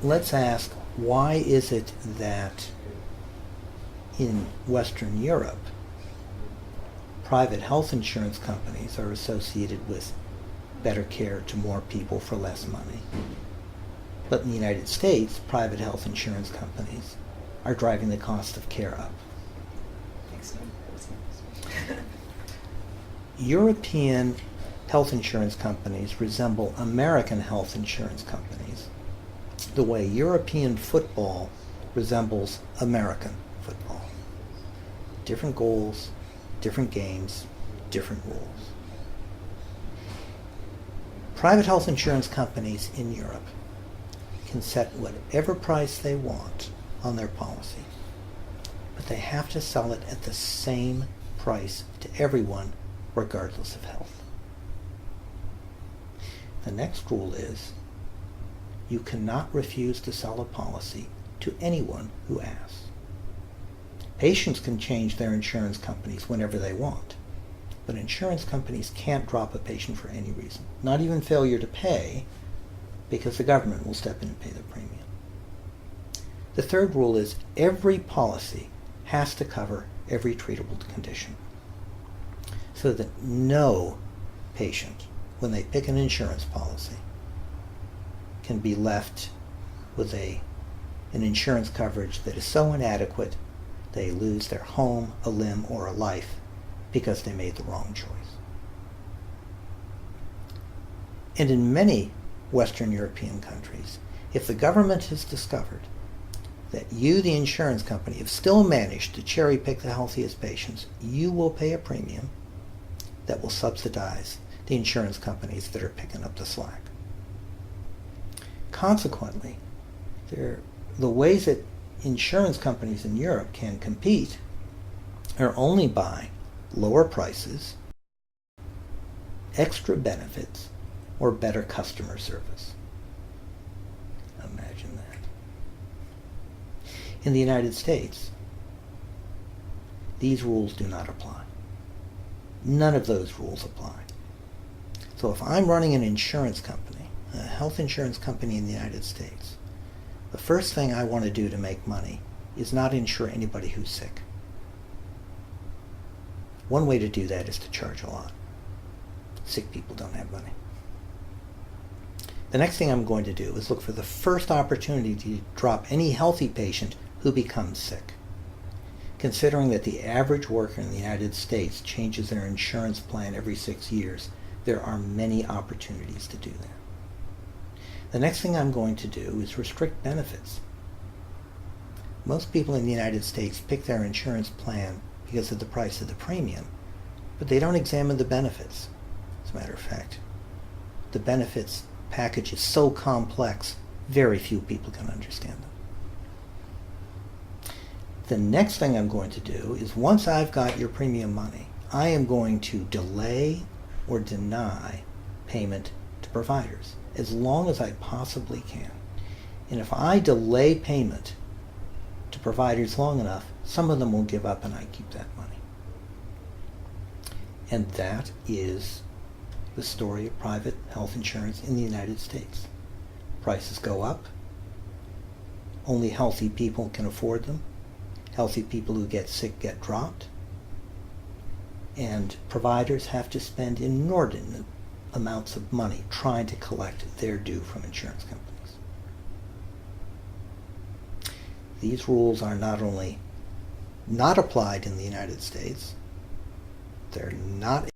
let's ask, why is it that in Western Europe, private health insurance companies are associated with better care to more people for less money, but in the United States, private health insurance companies are driving the cost of care up? European health insurance companies resemble American health insurance companies the way European football resembles American football. Different goals, different games, different rules. Private health insurance companies in Europe can set whatever price they want on their policy, but they have to sell it at the same price to everyone, regardless of health. The next rule is you cannot refuse to sell a policy to anyone who asks. Patients can change their insurance companies whenever they want, but insurance companies can't drop a patient for any reason, not even failure to pay, because the government will step in and pay the premium. The third rule is every policy has to cover every treatable condition, so that no patient, when they pick an insurance policy, can be left with an insurance coverage that is so inadequate they lose their home, a limb, or a life because they made the wrong choice. And in many Western European countries, if the government has discovered that you, the insurance company, have still managed to cherry pick the healthiest patients, you will pay a premium that will subsidize the insurance companies that are picking up the slack. Consequently, the ways that insurance companies in Europe can compete are only by lower prices, extra benefits, or better customer service. Imagine that. In the United States, these rules do not apply. None of those rules apply. So if I'm running an insurance company, a health insurance company in the United States, the first thing I want to do to make money is not insure anybody who's sick. One way to do that is to charge a lot. Sick people don't have money. The next thing I'm going to do is look for the first opportunity to drop any healthy patient who becomes sick. Considering that the average worker in the United States changes their insurance plan every 6 years, there are many opportunities to do that. The next thing I'm going to do is restrict benefits. Most people in the United States pick their insurance plan because of the price of the premium, but they don't examine the benefits. As a matter of fact, the benefits package is so complex, very few people can understand them. The next thing I'm going to do is, once I've got your premium money, I am going to delay or deny payment to providers as long as I possibly can. And if I delay payment to providers long enough, some of them will give up and I keep that money. And that is the story of private health insurance in the United States. Prices go up. Only healthy people can afford them. Healthy people who get sick get dropped. And providers have to spend inordinate amounts of money trying to collect their due from insurance companies. These rules are not only not applied in the United States, they're not